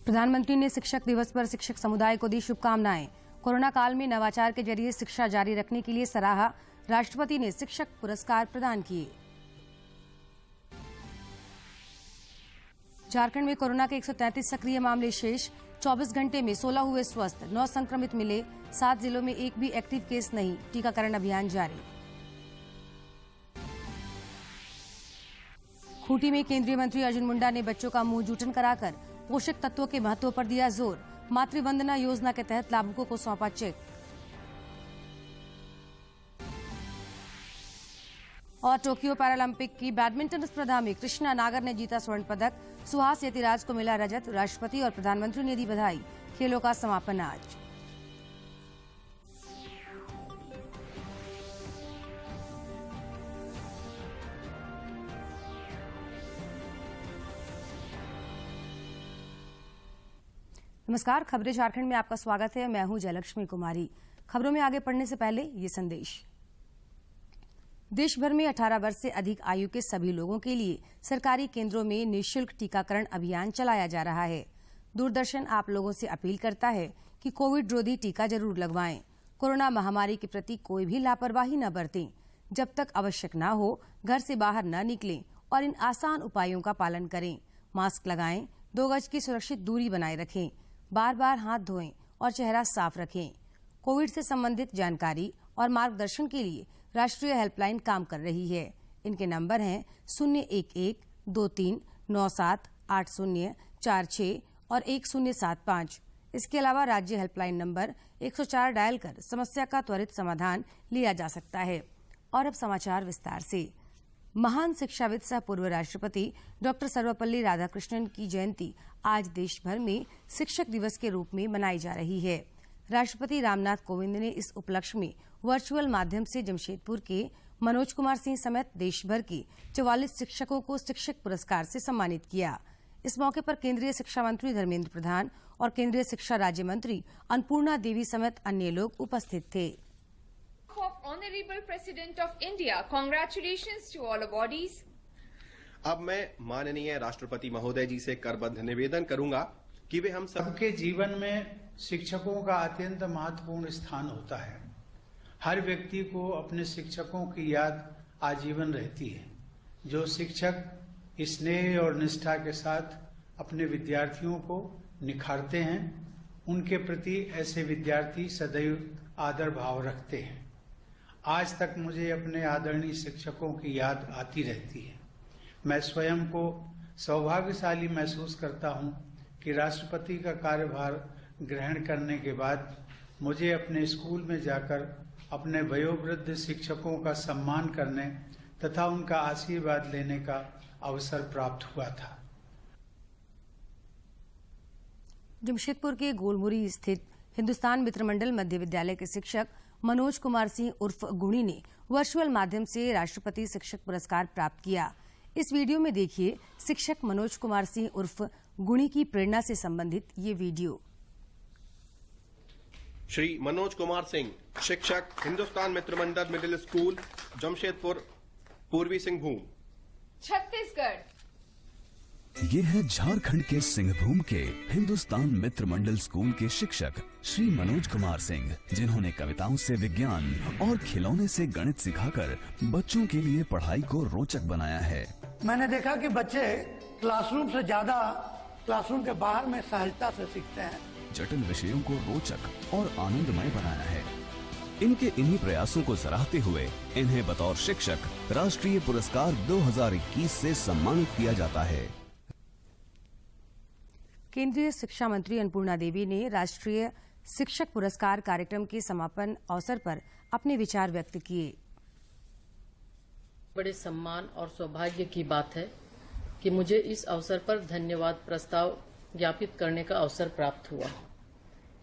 प्रधानमंत्री ने शिक्षक दिवस पर शिक्षक समुदाय को दी शुभकामनाएं। कोरोना काल में नवाचार के जरिए शिक्षा जारी रखने के लिए सराहा। राष्ट्रपति ने शिक्षक पुरस्कार प्रदान किए। झारखंड में कोरोना के 133 सक्रिय मामले शेष। 24 घंटे में 16 हुए स्वस्थ, 9 संक्रमित मिले। 7 जिलों में एक भी एक्टिव केस नहीं। टीकाकरण अभियान जारी। खूंटी में केंद्रीय मंत्री अर्जुन मुंडा ने बच्चों का मुंह जूठन कराकर पोषक तत्वों के महत्व पर दिया जोर। मातृवंदना योजना के तहत लाभुकों को सौंपा चेक। और टोक्यो पैरालंपिक की बैडमिंटन स्पर्धा में कृष्णा नागर ने जीता स्वर्ण पदक। सुहास यतिराज को मिला रजत। राष्ट्रपति और प्रधानमंत्री ने दी बधाई। खेलों का समापन आज। नमस्कार, खबरें झारखंड में आपका स्वागत है। मैं हूं जयलक्ष्मी कुमारी। खबरों में आगे बढ़ने से पहले ये संदेश। देश भर में 18 वर्ष से अधिक आयु के सभी लोगों के लिए सरकारी केंद्रों में निःशुल्क टीकाकरण अभियान चलाया जा रहा है। दूरदर्शन आप लोगों से अपील करता है कि कोविड रोधी टीका जरूर लगवाएं। कोरोना महामारी के प्रति कोई भी लापरवाही न बरतें। जब तक आवश्यक न हो घर से बाहर न निकलें और इन आसान उपायों का पालन करें। मास्क लगाएं, 2 गज की सुरक्षित दूरी बनाए रखें, बार बार हाथ धोएं और चेहरा साफ रखें। कोविड से संबंधित जानकारी और मार्गदर्शन के लिए राष्ट्रीय हेल्पलाइन काम कर रही है। इनके नंबर हैं 011-2397-8046 और 1075। इसके अलावा राज्य हेल्पलाइन नंबर 104 डायल कर समस्या का त्वरित समाधान लिया जा सकता है। और अब समाचार विस्तार से। महान शिक्षाविद सह पूर्व राष्ट्रपति डॉक्टर सर्वपल्ली राधाकृष्णन की जयंती आज देश भर में शिक्षक दिवस के रूप में मनाई जा रही है। राष्ट्रपति रामनाथ कोविंद ने इस उपलक्ष्य में वर्चुअल माध्यम से जमशेदपुर के मनोज कुमार सिंह समेत देश भर के 44 शिक्षकों को शिक्षक पुरस्कार से सम्मानित किया। इस मौके पर केंद्रीय शिक्षा मंत्री धर्मेंद्र प्रधान और केंद्रीय शिक्षा राज्य मंत्री अन्नपूर्णा देवी समेत अन्य लोग उपस्थित थे। Honorable President of India, congratulations to all awardees. अब मैं माननीय राष्ट्रपति महोदय जी से करबद्ध निवेदन करूंगा कि वे हम सबके जीवन में शिक्षकों का अत्यंत महत्वपूर्ण स्थान होता है। हर व्यक्ति को अपने शिक्षकों की याद आजीवन रहती है। जो शिक्षक स्नेह और निष्ठा के साथ अपने विद्यार्थियों को निखारते हैं, उनके प्रति ऐसे विद्यार्थी सदैव आदर भाव रखते हैं। आज तक मुझे अपने आदरणीय शिक्षकों की याद आती रहती है। मैं स्वयं को सौभाग्यशाली महसूस करता हूं कि राष्ट्रपति का कार्यभार ग्रहण करने के बाद मुझे अपने स्कूल में जाकर अपने वयोवृद्ध शिक्षकों का सम्मान करने तथा उनका आशीर्वाद लेने का अवसर प्राप्त हुआ था। जमशेदपुर के गोलमुरी स्थित हिंदुस्तान मित्र मंडल मध्य विद्यालय के शिक्षक मनोज कुमार सिंह उर्फ गुणी ने वर्चुअल माध्यम से राष्ट्रपति शिक्षक पुरस्कार प्राप्त किया। इस वीडियो में देखिए शिक्षक मनोज कुमार सिंह उर्फ गुणी की प्रेरणा से संबंधित ये वीडियो। श्री मनोज कुमार सिंह, शिक्षक, हिंदुस्तान मित्र मंडल मिडिल स्कूल, जमशेदपुर, पूर्वी सिंहभूम, छत्तीसगढ़। ये है झारखंड के सिंहभूम के हिंदुस्तान मित्र मंडल स्कूल के शिक्षक श्री मनोज कुमार सिंह, जिन्होंने कविताओं से विज्ञान और खिलौने से गणित सिखाकर बच्चों के लिए पढ़ाई को रोचक बनाया है। मैंने देखा कि बच्चे क्लासरूम से ज्यादा क्लासरूम के बाहर में सहजता से सीखते हैं। जटिल विषयों को रोचक और आनंदमय बनाया है। इनके इन्हीं प्रयासों को सराहते हुए इन्हें बतौर शिक्षक राष्ट्रीय पुरस्कार 2021 से सम्मानित किया जाता है। केंद्रीय शिक्षा मंत्री अन्नपूर्णा देवी ने राष्ट्रीय शिक्षक पुरस्कार कार्यक्रम के समापन अवसर पर अपने विचार व्यक्त किए। बड़े सम्मान और सौभाग्य की बात है कि मुझे इस अवसर पर धन्यवाद प्रस्ताव ज्ञापित करने का अवसर प्राप्त हुआ।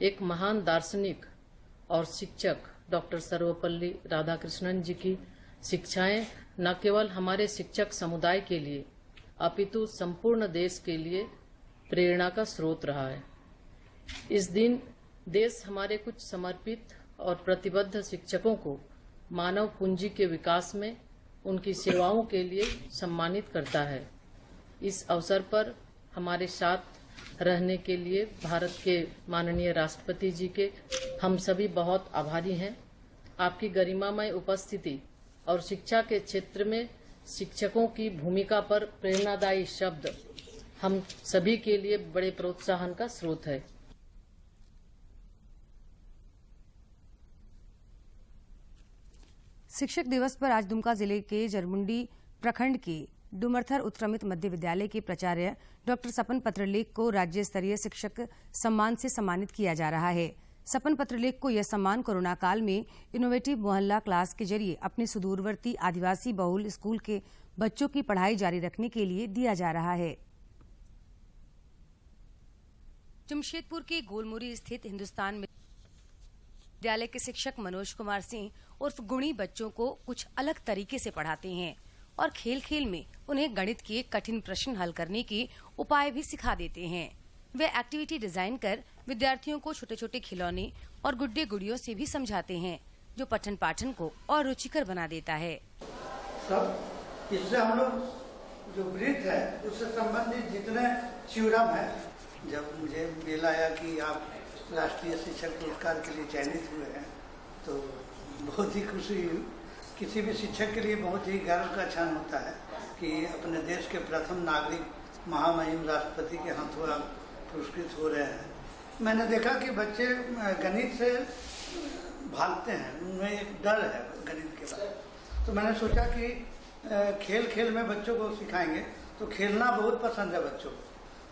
एक महान दार्शनिक और शिक्षक डॉक्टर सर्वपल्ली राधाकृष्णन जी की शिक्षाएं न केवल हमारे शिक्षक समुदाय के लिए अपितु संपूर्ण देश के लिए प्रेरणा का स्रोत रहा है। इस दिन देश हमारे कुछ समर्पित और प्रतिबद्ध शिक्षकों को मानव पूंजी के विकास में उनकी सेवाओं के लिए सम्मानित करता है। इस अवसर पर हमारे साथ रहने के लिए भारत के माननीय राष्ट्रपति जी के हम सभी बहुत आभारी हैं। आपकी गरिमामय उपस्थिति और शिक्षा के क्षेत्र में शिक्षकों की भूमिका पर प्रेरणादायी शब्द हम सभी के लिए बड़े प्रोत्साहन का स्रोत है। शिक्षक दिवस पर आज दुमका जिले के जरमुंडी प्रखंड के डुमरथर उत्क्रमित मध्य विद्यालय के प्राचार्य डॉक्टर सपन पत्रलेख को राज्य स्तरीय शिक्षक सम्मान से सम्मानित किया जा रहा है। सपन पत्रलेख को यह सम्मान कोरोना काल में इनोवेटिव मोहल्ला क्लास के जरिए अपने सुदूरवर्ती आदिवासी बहुल स्कूल के बच्चों की पढ़ाई जारी रखने के लिए दिया जा रहा है। जमशेदपुर के गोलमुरी स्थित हिंदुस्तान विद्यालय के शिक्षक मनोज कुमार सिंह उर्फ गुणी बच्चों को कुछ अलग तरीके से पढ़ाते हैं और खेल खेल में उन्हें गणित के कठिन प्रश्न हल करने के उपाय भी सिखा देते हैं। वे एक्टिविटी डिजाइन कर विद्यार्थियों को छोटे छोटे खिलौने और गुड्डे गुड़ियों से भी समझाते हैं, जो पठन पाठन को और रुचिकर बना देता है। सब इससे हम लोग जो वृत्त है उससे संबंधित जितने थ्योरम है, जब मुझे मेल आया कि आप राष्ट्रीय शिक्षक पुरस्कार के लिए चयनित हुए हैं तो बहुत ही खुशी हुई। किसी भी शिक्षक के लिए बहुत ही गर्व का क्षण होता है कि अपने देश के प्रथम नागरिक महामहिम राष्ट्रपति के हाथों आप पुरस्कृत हो रहे हैं। मैंने देखा कि बच्चे गणित से भागते हैं, उनमें एक डर है गणित के बारे में। तो मैंने सोचा कि खेल खेल में बच्चों को सिखाएंगे, तो खेलना बहुत पसंद है बच्चों को,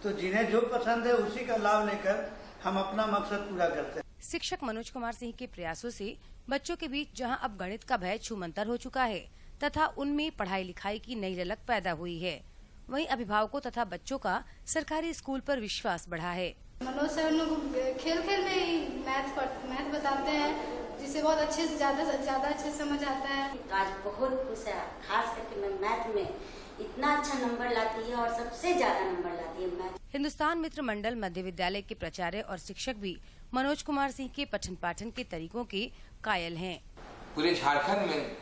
तो जिन्हें जो पसंद है उसी का लाभ लेकर हम अपना मकसद पूरा करते हैं। शिक्षक मनोज कुमार सिंह के प्रयासों से बच्चों के बीच जहां अब गणित का भय छूमंतर हो चुका है तथा उनमें पढ़ाई लिखाई की नई ललक पैदा हुई है, वहीं अभिभावकों तथा बच्चों का सरकारी स्कूल पर विश्वास बढ़ा है। मनोज सर लोग खेल खेल में ही मैथ बताते हैं, जिसे बहुत अच्छे से ज्यादा अच्छे समझ आता है। आज बहुत खुश है, खास करके मैं मैथ में इतना अच्छा नंबर लाती है और सबसे ज्यादा नंबर लाती है मैथ। हिंदुस्तान मित्र मंडल मध्य विद्यालय के प्राचार्य और शिक्षक भी मनोज कुमार सिंह के पठन पाठन के तरीकों के कायल हैं। पूरे झारखंड में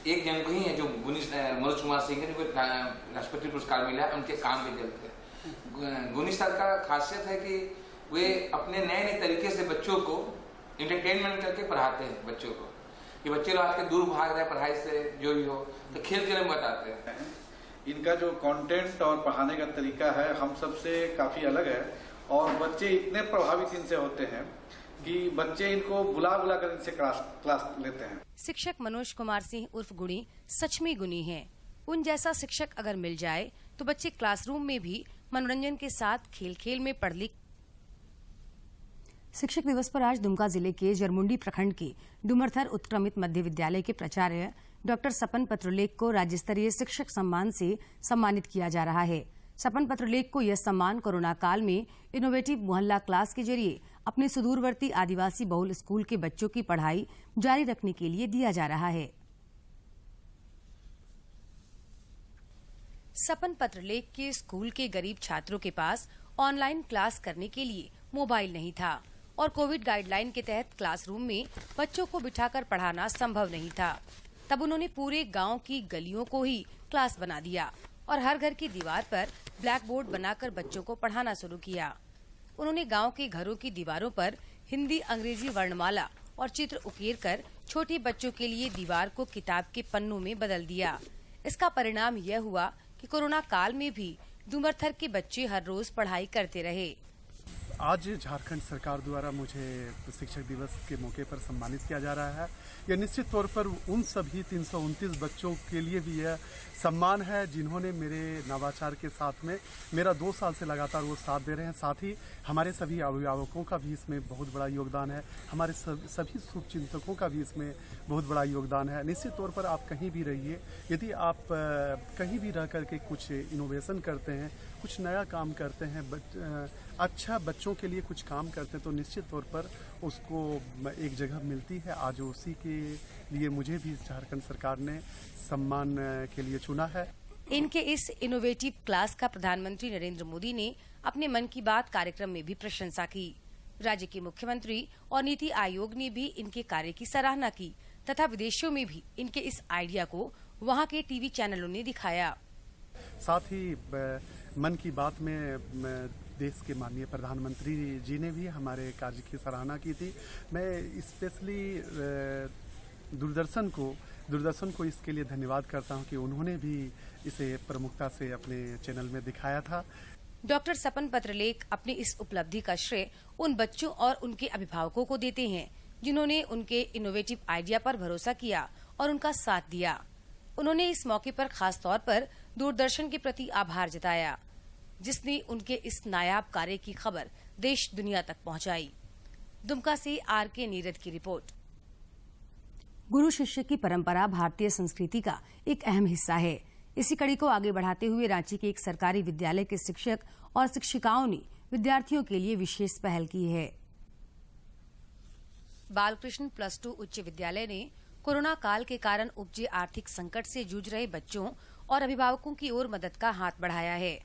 एक जन को ही है जो मनोज कुमार सिंह को राष्ट्रपति पुरस्कार मिला है उनके काम के चलते। गुनी सर का खासियत है कि वे अपने नए नए तरीके से बच्चों को इंटरटेनमेंट करके पढ़ाते हैं। बच्चों को कि बच्चे लोग आज के दूर भाग रहे हैं पढ़ाई से, जो भी हो तो खेल खेल में बताते हैं। इनका जो कंटेंट और पढ़ाने का तरीका है हम सबसे काफी अलग है और बच्चे इतने प्रभावित इनसे होते हैं कि बच्चे इनको बुला कर इनसे क्लास लेते हैं। शिक्षक मनोज कुमार सिंह उर्फ गुणी सच में गुणी हैं। उन जैसा शिक्षक अगर मिल जाए तो बच्चे क्लासरूम में भी मनोरंजन के साथ खेल खेल में पढ़ लिख। शिक्षक दिवस पर आज दुमका जिले के जरमुंडी प्रखंड के डुमरथर उत्क्रमित मध्य विद्यालय के प्राचार्य डॉक्टर सपन पत्रलेख को राज्य स्तरीय शिक्षक सम्मान से सम्मानित किया जा रहा है। सपन पत्रलेख को यह सम्मान कोरोना काल में इनोवेटिव मोहल्ला क्लास के जरिए अपने सुदूरवर्ती आदिवासी बहुल स्कूल के बच्चों की पढ़ाई जारी रखने के लिए दिया जा रहा है। सपन पत्रलेख के स्कूल के गरीब छात्रों के पास ऑनलाइन क्लास करने के लिए मोबाइल नहीं था और कोविड गाइडलाइन के तहत क्लासरूम में बच्चों को बिठाकर पढ़ाना संभव नहीं था। तब उन्होंने पूरे गांव की गलियों को ही क्लास बना दिया और हर घर की दीवार पर ब्लैक बोर्ड बनाकर बच्चों को पढ़ाना शुरू किया। उन्होंने गांव के घरों की दीवारों पर हिंदी अंग्रेजी वर्णमाला और चित्र उकेर कर छोटे बच्चों के लिए दीवार को किताब के पन्नों में बदल दिया। इसका परिणाम यह हुआ कि कोरोना काल में भी डुमरथर के बच्चे हर रोज पढ़ाई करते रहे। आज झारखंड सरकार द्वारा मुझे शिक्षक दिवस के मौके पर सम्मानित किया जा रहा है। यह निश्चित तौर पर उन सभी 329 बच्चों के लिए भी यह सम्मान है जिन्होंने मेरे नवाचार के साथ में मेरा 2 साल से लगातार वो साथ दे रहे हैं। साथ ही हमारे सभी अभिभावकों का भी इसमें बहुत बड़ा योगदान है, हमारे सभी शुभचिंतकों का भी इसमें बहुत बड़ा योगदान है। निश्चित तौर पर आप कहीं भी रहिए, यदि आप कहीं भी रह करके कुछ इनोवेशन करते हैं, कुछ नया काम करते हैं, अच्छा बच्चों के लिए कुछ काम करते हैं तो निश्चित तौर पर उसको एक जगह मिलती है। आज उसी के लिए मुझे भी झारखंड सरकार ने सम्मान के लिए चुना है। इनके इस इनोवेटिव क्लास का प्रधानमंत्री नरेंद्र मोदी ने अपने मन की बात कार्यक्रम में भी प्रशंसा की। राज्य के मुख्यमंत्री और नीति आयोग ने भी इनके कार्य की सराहना की तथा विदेशों में भी इनके इस आइडिया को वहां के टीवी चैनलों ने दिखाया। साथ ही मन की बात में देश के माननीय प्रधानमंत्री जी ने भी हमारे कार्य की सराहना की थी। मैं स्पेशली दूरदर्शन को इसके लिए धन्यवाद करता हूं कि उन्होंने भी इसे प्रमुखता से अपने चैनल में दिखाया था। डॉक्टर सपन पत्रलेख अपनी इस उपलब्धि का श्रेय उन बच्चों और उनके अभिभावकों को देते हैं जिन्होंने उनके इनोवेटिव आइडिया पर भरोसा किया और उनका साथ दिया। उन्होंने इस मौके पर खास तौर पर दूरदर्शन के प्रति आभार जताया, जिसने उनके इस नायाब कार्य की खबर देश दुनिया तक पहुंचाई। दुमका से आर.के. नीरद की रिपोर्ट। गुरु शिष्य की परंपरा भारतीय संस्कृति का एक अहम हिस्सा है। इसी कड़ी को आगे बढ़ाते हुए रांची के एक सरकारी विद्यालय के शिक्षक और शिक्षिकाओं ने विद्यार्थियों के लिए विशेष पहल की है। बालकृष्ण +2 उच्च विद्यालय ने कोरोना काल के कारण उपजे आर्थिक संकट से जूझ रहे बच्चों और अभिभावकों की ओर मदद का हाथ बढ़ाया है।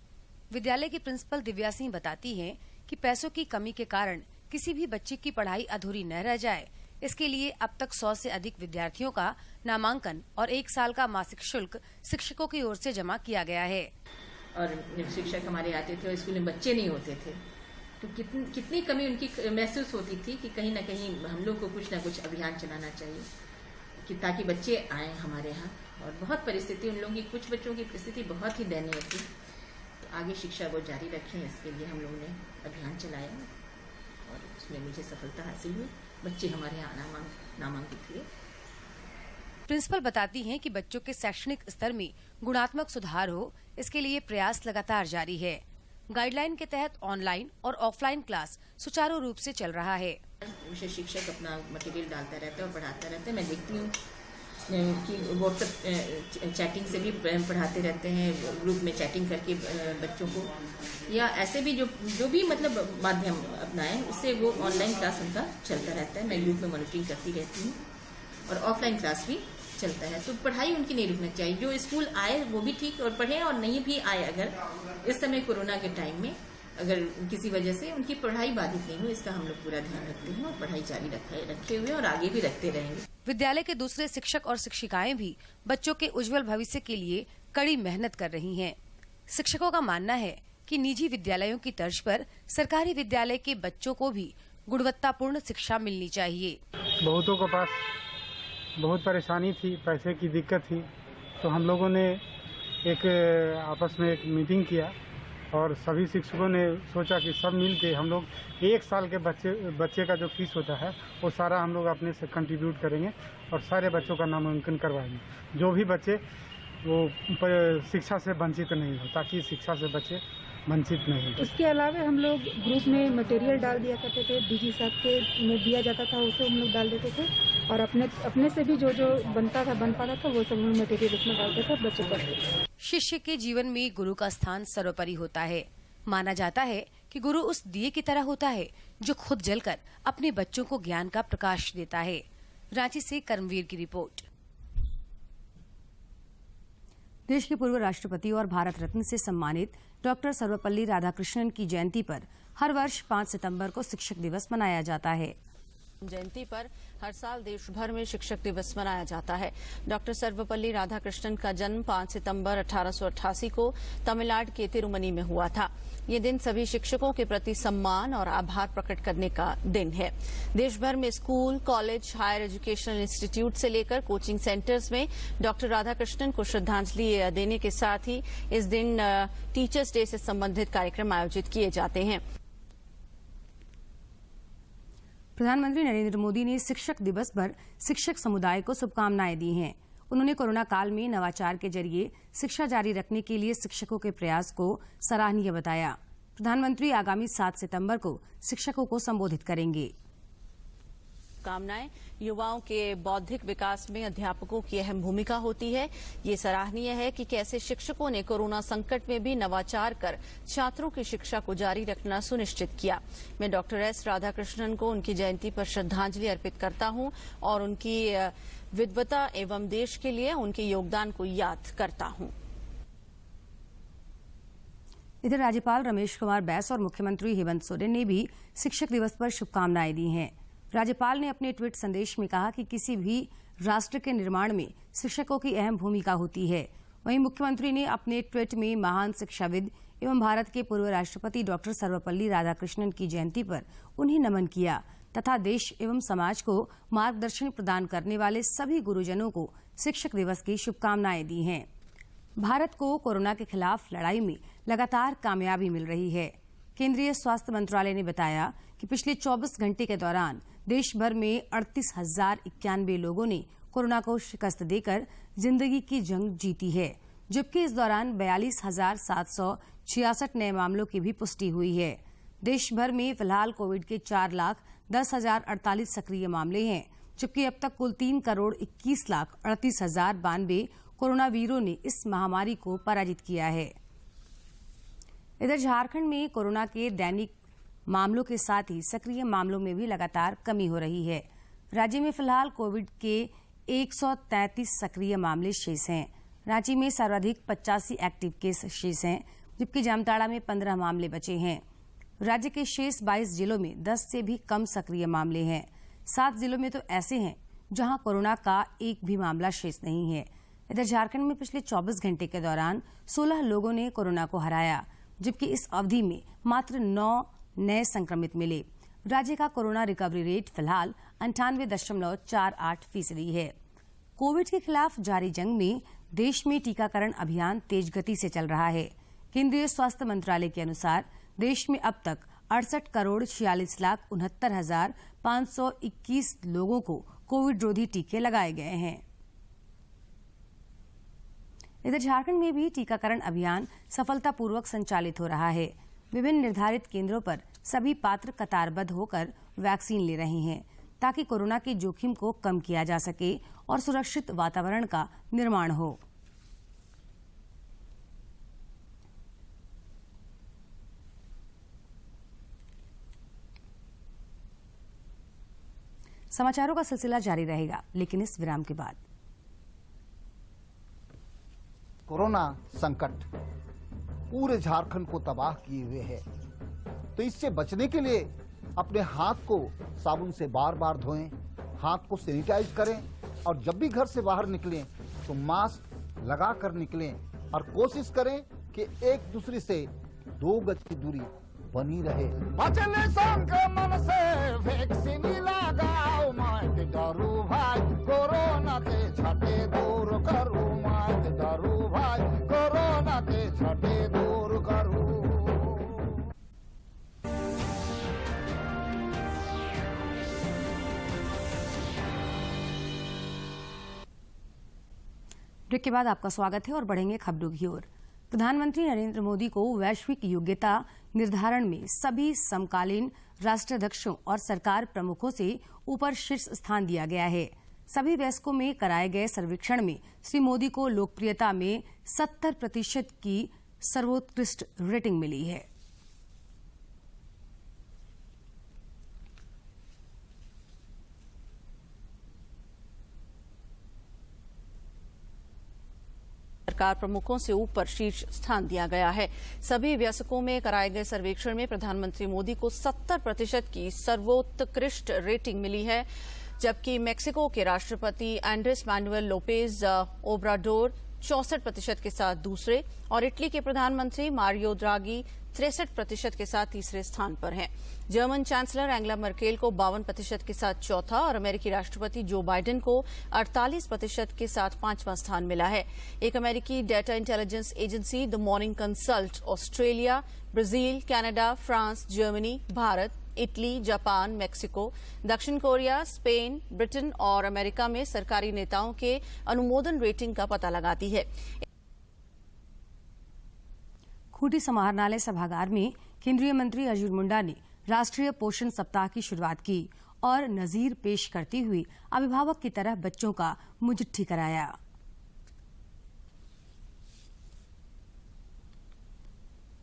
विद्यालय की प्रिंसिपल दिव्या सिंह बताती हैं कि पैसों की कमी के कारण किसी भी बच्चे की पढ़ाई अधूरी न रह जाए, इसके लिए अब तक 100 से अधिक विद्यार्थियों का नामांकन और 1 साल का मासिक शुल्क शिक्षकों की ओर से जमा किया गया है। और जब शिक्षक हमारे आते थे और स्कूल में बच्चे नहीं होते थे तो कितनी कमी उनकी महसूस होती थी कि कहीं ना कहीं हम लोग को कुछ ना कुछ अभियान चलाना चाहिए कि ताकि बच्चे आए हमारे यहाँ। और बहुत परिस्थिति उन लोगों की, कुछ बच्चों की परिस्थिति बहुत ही दयनीय थी। तो आगे शिक्षा वो जारी रखें, इसके लिए हम लोगों ने अभियान चलाया और उसमें मुझे सफलता हासिल हुई। बच्चे हमारे यहाँ नामांकित हुए। प्रिंसिपल बताती हैं कि बच्चों के शैक्षणिक स्तर में गुणात्मक सुधार हो, इसके लिए प्रयास लगातार जारी है। गाइडलाइन के तहत ऑनलाइन और ऑफलाइन क्लास सुचारू रूप से चल रहा है। विषय शिक्षक अपना मटेरियल डालता रहता है और पढ़ाता रहता है। मैं देखती हूँ कि व्हाट्सएप चैटिंग से भी पढ़ाते रहते हैं, ग्रुप में चैटिंग करके बच्चों को, या ऐसे भी जो भी मतलब माध्यम अपनाएं, उससे वो ऑनलाइन क्लास उनका चलता रहता है। मैं ग्रुप में मॉनिटरिंग करती रहती हूँ और ऑफलाइन क्लास भी चलता है। तो पढ़ाई उनकी नहीं रुकना चाहिए। जो स्कूल आए वो भी ठीक और पढ़े, और नहीं भी आए अगर इस समय कोरोना के टाइम में अगर किसी वजह से उनकी पढ़ाई बाधित नहीं हो, इसका हम लोग पूरा ध्यान रखते हैं और पढ़ाई जारी रखे हुए और आगे भी रखते रहेंगे। विद्यालय के दूसरे शिक्षक और शिक्षिकाएं भी बच्चों के उज्जवल भविष्य के लिए कड़ी मेहनत कर रही हैं। शिक्षकों का मानना है कि निजी विद्यालयों की तर्ज पर सरकारी विद्यालय के बच्चों को भी गुणवत्तापूर्ण शिक्षा मिलनी चाहिए। बहुतों के पास बहुत परेशानी थी, पैसे की दिक्कत थी, तो हम लोगों ने एक आपस में एक मीटिंग किया और सभी शिक्षकों ने सोचा कि सब मिल के हम लोग 1 साल के बच्चे का जो फीस होता है वो सारा हम लोग अपने से कंट्रीब्यूट करेंगे और सारे बच्चों का नामांकन करवाएंगे। जो भी बच्चे वो शिक्षा से वंचित नहीं हो, ताकि शिक्षा से बच्चे वंचित नहीं हो। इसके अलावा हम लोग ग्रुप में मटेरियल डाल दिया करते थे, डीजी साहब के में दिया जाता था, उसे हम लोग डाल देते थे और अपने से भी जो बनता था, बन पाता था, वो सब हम मटेरियल उसमें डालते थे और बच्चे पढ़ते थे। शिष्य के जीवन में गुरु का स्थान सर्वोपरि होता है। माना जाता है कि गुरु उस दिए की तरह होता है जो खुद जलकर अपने बच्चों को ज्ञान का प्रकाश देता है। रांची से कर्मवीर की रिपोर्ट। देश के पूर्व राष्ट्रपति और भारत रत्न से सम्मानित डॉक्टर सर्वपल्ली राधाकृष्णन की जयंती पर हर वर्ष 5 सितंबर को शिक्षक दिवस मनाया जाता है। जयंती पर हर साल देश भर में शिक्षक दिवस मनाया जाता है। डॉक्टर सर्वपल्ली राधाकृष्णन का जन्म 5 सितंबर 1888 को तमिलनाडु के तिरुमनी में हुआ था। ये दिन सभी शिक्षकों के प्रति सम्मान और आभार प्रकट करने का दिन है। देश भर में school, college, higher educational institute से लेकर कोचिंग सेंटर्स में डॉक्टर राधाकृष्णन को श्रद्धांजलि देने के साथ ही इस दिन टीचर्स डे से संबंधित कार्यक्रम आयोजित किए जाते हैं। प्रधानमंत्री नरेंद्र मोदी ने शिक्षक दिवस पर शिक्षक समुदाय को शुभकामनाएं दी हैं। उन्होंने कोरोना काल में नवाचार के जरिए शिक्षा जारी रखने के लिए शिक्षकों के प्रयास को सराहनीय बताया। प्रधानमंत्री आगामी 7 सितंबर को शिक्षकों को संबोधित करेंगे। कामनाएं युवाओं के बौद्धिक विकास में अध्यापकों की अहम भूमिका होती है। ये सराहनीय है कि कैसे शिक्षकों ने कोरोना संकट में भी नवाचार कर छात्रों की शिक्षा को जारी रखना सुनिश्चित किया। मैं डॉक्टर एस राधाकृष्णन को उनकी जयंती पर श्रद्धांजलि अर्पित करता हूं और उनकी विद्वता एवं देश के लिए उनके योगदान को याद करता हूं। इधर राज्यपाल रमेश कुमार बैस और मुख्यमंत्री हेमंत सोरेन ने भी शिक्षक दिवस पर शुभकामनाएं दी हैं। राज्यपाल ने अपने ट्वीट संदेश में कहा कि किसी भी राष्ट्र के निर्माण में शिक्षकों की अहम भूमिका होती है। वहीं मुख्यमंत्री ने अपने ट्वीट में महान शिक्षाविद एवं भारत के पूर्व राष्ट्रपति डॉक्टर सर्वपल्ली राधाकृष्णन की जयंती पर उन्हें नमन किया तथा देश एवं समाज को मार्गदर्शन प्रदान करने वाले सभी गुरुजनों को शिक्षक दिवस की शुभकामनाएं दी हैं। भारत को कोरोना के खिलाफ लड़ाई में लगातार कामयाबी मिल रही है। केंद्रीय स्वास्थ्य मंत्रालय ने बताया कि पिछले 24 घंटे के दौरान देश भर में 38,091 लोगों ने कोरोना को शिकस्त देकर जिंदगी की जंग जीती है, जबकि इस दौरान 42,766 नए मामलों की भी पुष्टि हुई है। देश भर में फिलहाल कोविड के 4,10,048 सक्रिय मामले हैं, जबकि अब तक कुल 3,21,38,092 कोरोना वीरों ने इस महामारी को पराजित किया है। इधर झारखंड में कोरोना के दैनिक मामलों के साथ ही सक्रिय मामलों में भी लगातार कमी हो रही है। राज्य में फिलहाल कोविड के 133 सक्रिय मामले शेष हैं। रांची में सर्वाधिक 85 एक्टिव केस शेष हैं, जबकि जामताड़ा में 15 मामले बचे हैं। राज्य के शेष 22 जिलों में 10 से भी कम सक्रिय मामले हैं। 7 जिलों में तो ऐसे हैं जहां कोरोना का एक भी मामला शेष नहीं है। इधर झारखंड में पिछले 24 घंटे के दौरान 16 लोगों ने कोरोना को हराया, जबकि इस अवधि में मात्र 9 नए संक्रमित मिले। राज्य का कोरोना रिकवरी रेट फिलहाल 98.48% है। कोविड के खिलाफ जारी जंग में देश में टीकाकरण अभियान तेज गति से चल रहा है। केंद्रीय स्वास्थ्य मंत्रालय के अनुसार देश में अब तक 68,46,69,521 लोगों को कोविड रोधी टीके लगाए गए हैं। इधर झारखंड में भी टीकाकरण अभियान सफलतापूर्वक संचालित हो रहा है। विभिन्न निर्धारित केंद्रों पर सभी पात्र कतारबद्ध होकर वैक्सीन ले रहे हैं, ताकि कोरोना के जोखिम को कम किया जा सके और सुरक्षित वातावरण का निर्माण हो। समाचारों का सिलसिला जारी रहेगा, लेकिन इस विराम के बाद। कोरोना संकट पूरे झारखंड को तबाह किए हुए है, तो इससे बचने के लिए अपने हाथ को साबुन से बार बार धोएं, हाथ को सैनिटाइज करें और जब भी घर से बाहर निकलें तो मास्क लगा कर निकलें और कोशिश करें कि एक दूसरे से 2 गज की दूरी बनी रहे। बचने संक्रमण से वैक्सीन लगाओ, मत डरो भाई, कोरोना के छठे दूर करो, मत डरो भाई, कोरोना के छठे दूर करो। ब्रेक के बाद आपका स्वागत है और बढ़ेंगे खबरों की ओर। प्रधानमंत्री नरेंद्र मोदी को वैश्विक योग्यता निर्धारण में सभी समकालीन राष्ट्राध्यक्षों और सरकार प्रमुखों से ऊपर शीर्ष स्थान दिया गया है। सभी वयस्कों में कराए गए सर्वेक्षण में श्री मोदी को लोकप्रियता में 70% की सर्वोत्कृष्ट रेटिंग मिली है। सरकार प्रमुखों से ऊपर शीर्ष स्थान दिया गया है। सभी वयस्कों में कराए गए सर्वेक्षण में प्रधानमंत्री मोदी को 70% की सर्वोत्कृष्ट रेटिंग मिली है, जबकि मेक्सिको के राष्ट्रपति एंड्रेस मैनुएल लोपेज ओब्राडोर 64% के साथ दूसरे और इटली के प्रधानमंत्री मारियो द्रागी 63% के साथ तीसरे स्थान पर हैं। जर्मन चांसलर एंगेला मर्केल को 52% के साथ चौथा और अमेरिकी राष्ट्रपति जो बाइडेन को 48% के साथ 5वां स्थान मिला है। एक अमेरिकी data intelligence agency the morning consult Australia, Brazil, Canada, France, Germany, Bharat, Italy, Japan, Mexico, दक्षिण कोरिया, स्पेन, ब्रिटेन और अमेरिका में सरकारी नेताओं के अनुमोदन रेटिंग का पता लगाती है। खूंटी समाहरणालय सभागार में केंद्रीय मंत्री अर्जुन मुंडा ने राष्ट्रीय पोषण सप्ताह की शुरुआत की और नजीर पेश करते हुए अभिभावक की तरह बच्चों का मुंहजिट्ठी कराया।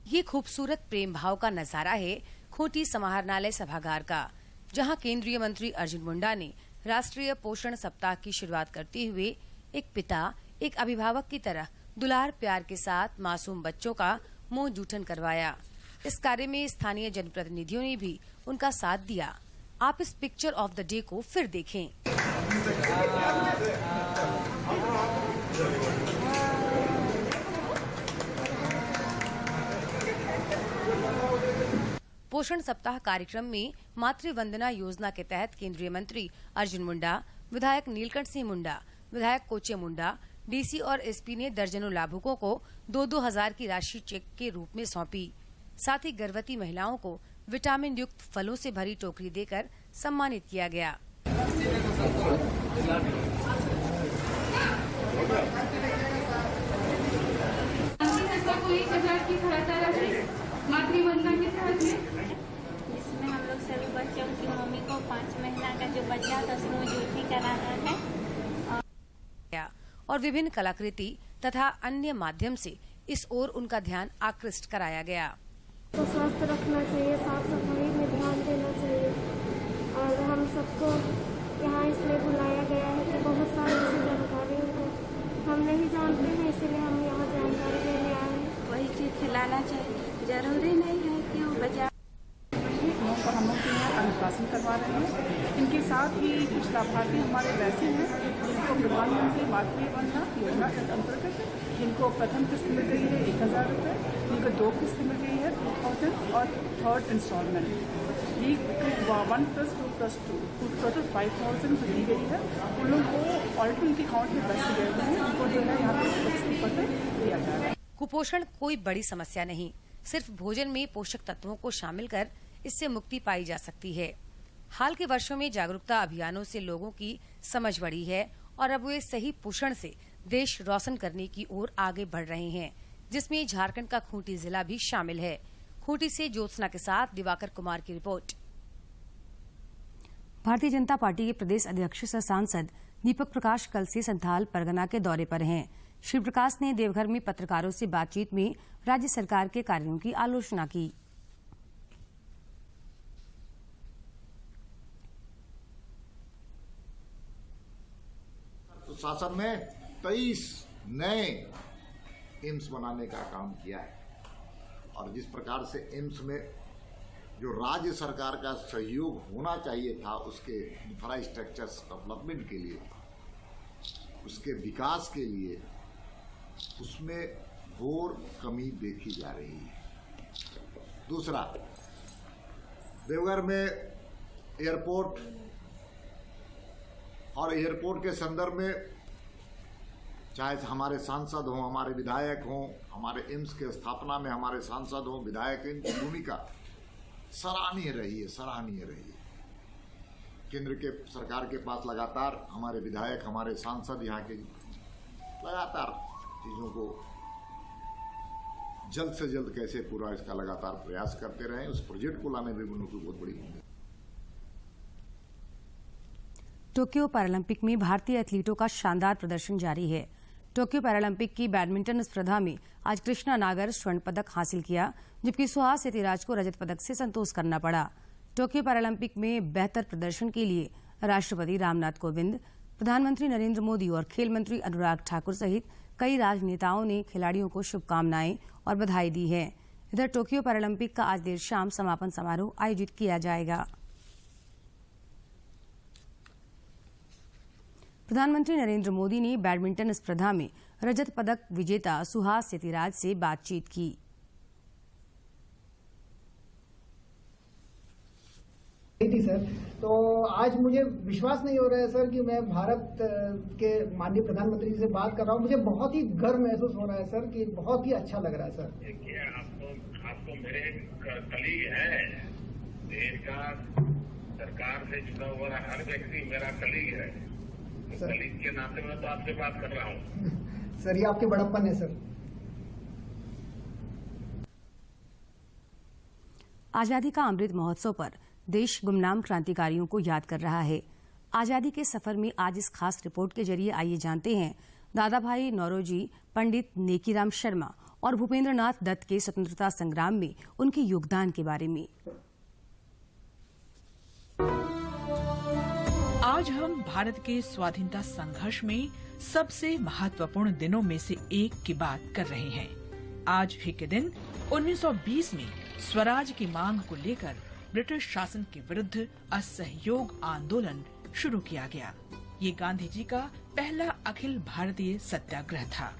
ये खूबसूरत प्रेम भाव का नजारा है खूंटी समाहरणालय सभागार का, जहां केंद्रीय मंत्री अर्जुन मुंडा ने राष्ट्रीय पोषण सप्ताह की शुरुआत करते हुए एक पिता, एक अभिभावक की तरह दुलार प्यार के साथ मासूम बच्चों का मुंह जूठन करवाया। इस कार्य में स्थानीय जनप्रतिनिधियों ने भी उनका साथ दिया। आप इस पिक्चर ऑफ द डे को फिर देखें। पोषण सप्ताह कार्यक्रम में मातृ वंदना योजना के तहत केंद्रीय मंत्री अर्जुन मुंडा, विधायक नीलकंठ सिंह मुंडा, विधायक कोचे मुंडा, डीसी और एसपी ने दर्जनों लाभुकों को 2-2 हजार की राशि चेक के रूप में सौंपी। साथ ही गर्भवती महिलाओं को विटामिन युक्त फलों से भरी टोकरी देकर सम्मानित किया गया। जिसमें हम लोग सभी बच्चों की मम्मी को 5 महीना का जो बच्चा था उसको ड्यूटी कराना है और विभिन्न कलाकृति तथा अन्य माध्यम से इस ओर उनका ध्यान आकृष्ट कराया गया। तो स्वस्थ रखना चाहिए, साफ सफाई में ध्यान देना चाहिए और हम सबको यहाँ इसलिए बुलाया गया है कि बहुत सारी ऐसी जानकारियों को हम नहीं जानते हैं, इसलिए हम यहाँ जानकारी लेने आए हैं। वही चीज खिलाना चाहिए, जरूरी नहीं है कि वो बच्चा पर हम लोग यहाँ अनुशासन करवा रहे हैं। इनके साथ ही कुछ लाभार्थी हमारे वैसे हैं जिनको प्रधानमंत्री मातृ वंदना योजना के अंतर्गत जिनको प्रथम किस्त मिल गई है 1000 रुपये, जिनको 2 किस्त मिल गई है 2000 और 3rd इंस्टॉलमेंट ये 1+2+2 टोटल 5000 दी गई है। उन लोगों को ऑलरेडी उनके अकाउंट में पैसे गए हुए हैं, उनको जो है यहाँ पर दिया जा रहा है। कुपोषण कोई बड़ी समस्या नहीं, सिर्फ भोजन में पोषक तत्वों को शामिल कर इससे मुक्ति पाई जा सकती है। हाल के वर्षों में जागरूकता अभियानों से लोगों की समझ बढ़ी है और अब वे सही पोषण से देश रोशन करने की ओर आगे बढ़ रहे हैं, जिसमें झारखंड का खूंटी जिला भी शामिल है। खूंटी से ज्योत्सना के साथ दिवाकर कुमार की रिपोर्ट। भारतीय जनता पार्टी के प्रदेश अध्यक्ष सह सांसद दीपक प्रकाश कल से संथाल परगना के दौरे पर हैं। श्री प्रकाश ने देवघर में पत्रकारों से बातचीत में राज्य सरकार के कार्यों की आलोचना की। शासन ने 23 नए एम्स बनाने का काम किया है और जिस प्रकार से एम्स में जो राज्य सरकार का सहयोग होना चाहिए था उसके इंफ्रास्ट्रक्चर डेवलपमेंट के लिए, उसके विकास के लिए, उसमें घोर कमी देखी जा रही है। दूसरा, देवघर में एयरपोर्ट और एयरपोर्ट के संदर्भ में चाहे हमारे सांसद हों, हमारे विधायक हों, हमारे एम्स के स्थापना में हमारे सांसद हों, विधायक, इनकी भूमिका सराहनीय रही है। केंद्र के सरकार के पास लगातार हमारे विधायक, हमारे सांसद यहाँ के लगातार चीज़ों को जल्द से जल्द कैसे पूरा इसका लगातार प्रयास करते रहें, उस प्रोजेक्ट को लाने में उनकी बहुत बड़ी भूमिका। टोक्यो पैरालंपिक में भारतीय एथलीटों का शानदार प्रदर्शन जारी है। टोक्यो पैरालंपिक की बैडमिंटन स्पर्धा में आज कृष्णा नागर स्वर्ण पदक हासिल किया, जबकि सुहास यतिराज को रजत पदक से संतोष करना पड़ा। टोक्यो पैरालंपिक में बेहतर प्रदर्शन के लिए राष्ट्रपति रामनाथ कोविंद, प्रधानमंत्री नरेंद्र मोदी और खेल मंत्री अनुराग ठाकुर सहित कई राजनेताओं ने खिलाड़ियों को शुभकामनाएं और बधाई दी है। इधर टोक्यो पैरालंपिक का आज देर शाम समापन समारोह आयोजित किया जाएगा। प्रधानमंत्री नरेंद्र मोदी ने बैडमिंटन स्पर्धा में रजत पदक विजेता सुहास यतिराज से बातचीत की। थी सर, तो आज मुझे विश्वास नहीं हो रहा है सर कि मैं भारत के माननीय प्रधानमंत्री से बात कर रहा हूँ। मुझे बहुत ही गर्व महसूस हो रहा है सर कि बहुत ही अच्छा लग रहा है सर। देखिए, आपको मेरे कलीग है, देश का सरकार से जुड़ा हुआ हर व्यक्ति मेरा कलीग है। कलीग के नाते मैं तो आपसे बात कर रहा हूँ। सर, ये आपके बड़प्पन है सर। आजादी का अमृत महोत्सव पर देश गुमनाम क्रांतिकारियों को याद कर रहा है। आजादी के सफर में आज इस खास रिपोर्ट के जरिए आइए जानते हैं दादा भाई नौरोजी, पंडित नेकीराम शर्मा और भूपेंद्र नाथ दत्त के स्वतंत्रता संग्राम में उनके योगदान के बारे में। आज हम भारत के स्वाधीनता संघर्ष में सबसे महत्वपूर्ण दिनों में से एक की बात कर रहे हैं। आज ही के दिन 1920 में स्वराज की मांग को लेकर ब्रिटिश शासन के विरुद्ध असहयोग आंदोलन शुरू किया गया। ये गांधी जी का पहला अखिल भारतीय सत्याग्रह था।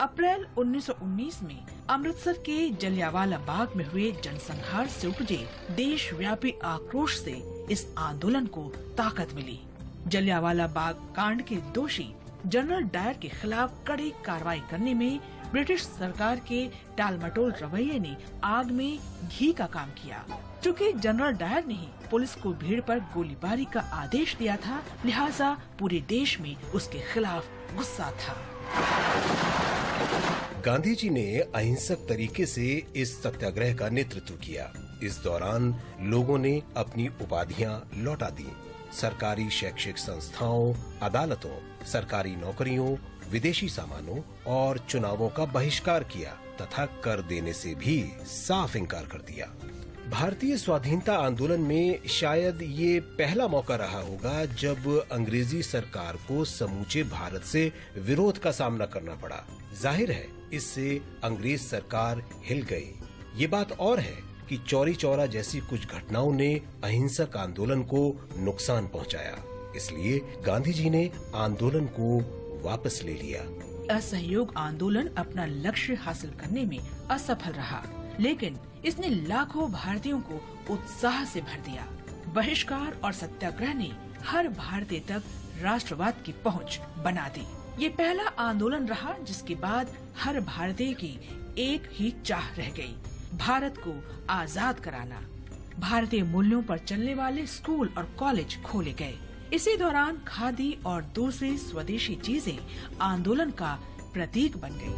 अप्रैल 1919 में अमृतसर के जलियांवाला बाग में हुए जनसंहार से उपजे देशव्यापी आक्रोश से इस आंदोलन को ताकत मिली। जलियांवाला बाग कांड के दोषी जनरल डायर के खिलाफ कड़ी कार्रवाई करने में ब्रिटिश सरकार के टालमटोल रवैये ने आग में घी का काम किया। चूँकि जनरल डायर ने ही पुलिस को भीड़ पर गोलीबारी का आदेश दिया था, लिहाजा पूरे देश में उसके खिलाफ गुस्सा था। गांधी जी ने अहिंसक तरीके से इस सत्याग्रह का नेतृत्व किया। इस दौरान लोगों ने अपनी उपाधियां लौटा दी। सरकारी शैक्षिक संस्थाओं, अदालतों, सरकारी नौकरियों, विदेशी सामानों और चुनावों का बहिष्कार किया तथा कर देने से भी साफ इनकार कर दिया। भारतीय स्वाधीनता आंदोलन में शायद ये पहला मौका रहा होगा जब अंग्रेजी सरकार को समूचे भारत से विरोध का सामना करना पड़ा। जाहिर है इससे अंग्रेज सरकार हिल गई। ये बात और है कि चौरी चौरा जैसी कुछ घटनाओं ने अहिंसक आंदोलन को नुकसान पहुंचाया। इसलिए गांधी जी ने आंदोलन को वापस ले लिया। असहयोग आंदोलन अपना लक्ष्य हासिल करने में असफल रहा, लेकिन इसने लाखों भारतीयों को उत्साह से भर दिया। बहिष्कार और सत्याग्रह ने हर भारतीय तक राष्ट्रवाद की पहुंच बना दी। ये पहला आंदोलन रहा जिसके बाद हर भारतीय की एक ही चाह रह गई, भारत को आजाद कराना। भारतीय मूल्यों पर चलने वाले स्कूल और कॉलेज खोले गए। इसी दौरान खादी और दूसरी स्वदेशी चीजें आंदोलन का प्रतीक बन गई।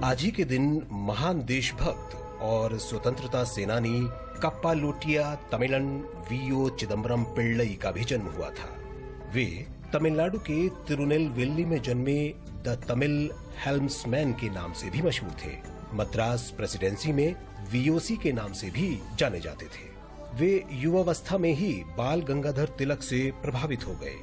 आज ही के दिन महान देशभक्त और स्वतंत्रता सेनानी कप्पालोटिया तमिलन वीओ चिदम्बरम पिल्लई का भी जन्म हुआ था। वे तमिलनाडु के तिरुनेलवेली में जन्मे द तमिल हेल्म्समैन के नाम से भी मशहूर थे। मद्रास प्रेसिडेंसी में वीओसी के नाम से भी जाने जाते थे। वे युवावस्था में ही बाल गंगाधर तिलक से प्रभावित हो गए।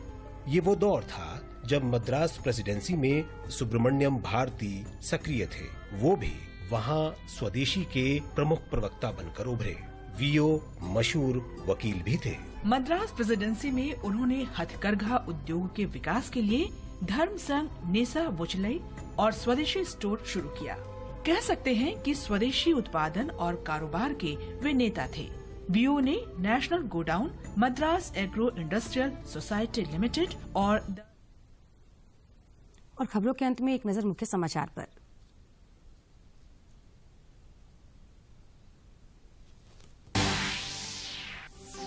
ये वो दौर था जब मद्रास प्रेसिडेंसी में सुब्रमण्यम भारती सक्रिय थे। वो भी वहाँ स्वदेशी के प्रमुख प्रवक्ता बनकर उभरे। वीओ मशहूर वकील भी थे। मद्रास प्रेसिडेंसी में उन्होंने हथकरघा उद्योग के विकास के लिए धर्म संघ नेसा वुचलई और स्वदेशी स्टोर शुरू किया। कह सकते हैं कि स्वदेशी उत्पादन और कारोबार के वे नेता थे। वीओ ने national godown, Madras agro industrial society limited और खबरों के अंत में एक नजर मुख्य समाचार पर।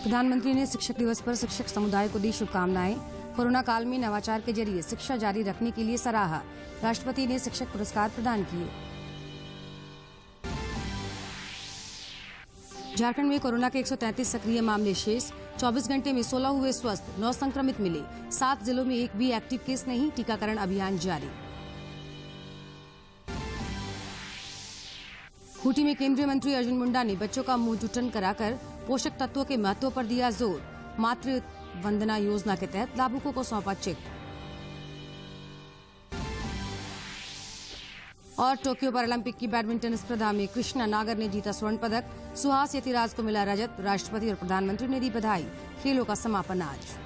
प्रधानमंत्री ने शिक्षक दिवस पर शिक्षक समुदाय को दी शुभकामनाएं। कोरोना काल में नवाचार के जरिए शिक्षा जारी रखने के लिए सराहा। राष्ट्रपति ने शिक्षक पुरस्कार प्रदान किए। झारखंड में कोरोना के 133 सक्रिय मामले शेष। 24 घंटे में 16 हुए स्वस्थ, 9 संक्रमित मिले। 7 जिलों में एक भी एक्टिव केस नहीं। टीकाकरण अभियान जारी। खूंटी में केंद्रीय मंत्री अर्जुन मुंडा ने बच्चों का मुंह जुटन कराकर पोषक तत्वों के महत्व पर दिया जोर। मातृ वंदना योजना के तहत लाभुकों को सौंपा चेक। और टोक्यो पैरालंपिक की बैडमिंटन स्पर्धा में कृष्णा नागर ने जीता स्वर्ण पदक। सुहास यतिराज को मिला रजत। राष्ट्रपति और प्रधानमंत्री ने दी बधाई। खेलों का समापन आज।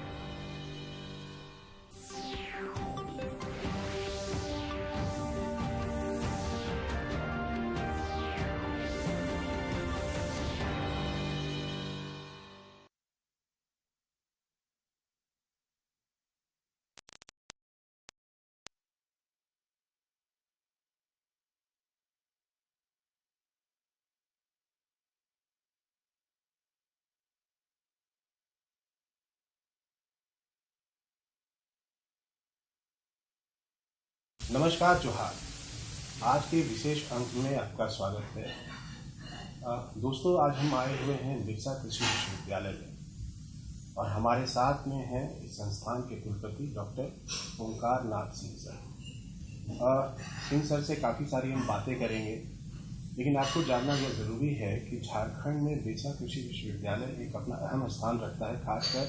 नमस्कार जोहार। आज के विशेष अंक में आपका स्वागत है। दोस्तों, आज हम आए हुए हैं बिरसा कृषि विश्वविद्यालय में और हमारे साथ में हैं इस संस्थान के कुलपति डॉक्टर ओंकार नाथ सिंह सर। सिंह सर से काफ़ी सारी हम बातें करेंगे, लेकिन आपको जानना यह ज़रूरी है कि झारखंड में बिरसा कृषि विश्वविद्यालय एक अपना अहम स्थान रखता है, खासकर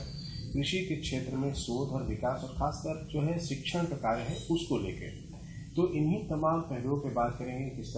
कृषि के क्षेत्र में शोध और विकास और खासकर जो है शिक्षण का कार्य है उसको लेकर। तो इन्हीं तमाम पहलुओं पे बात करेंगे किस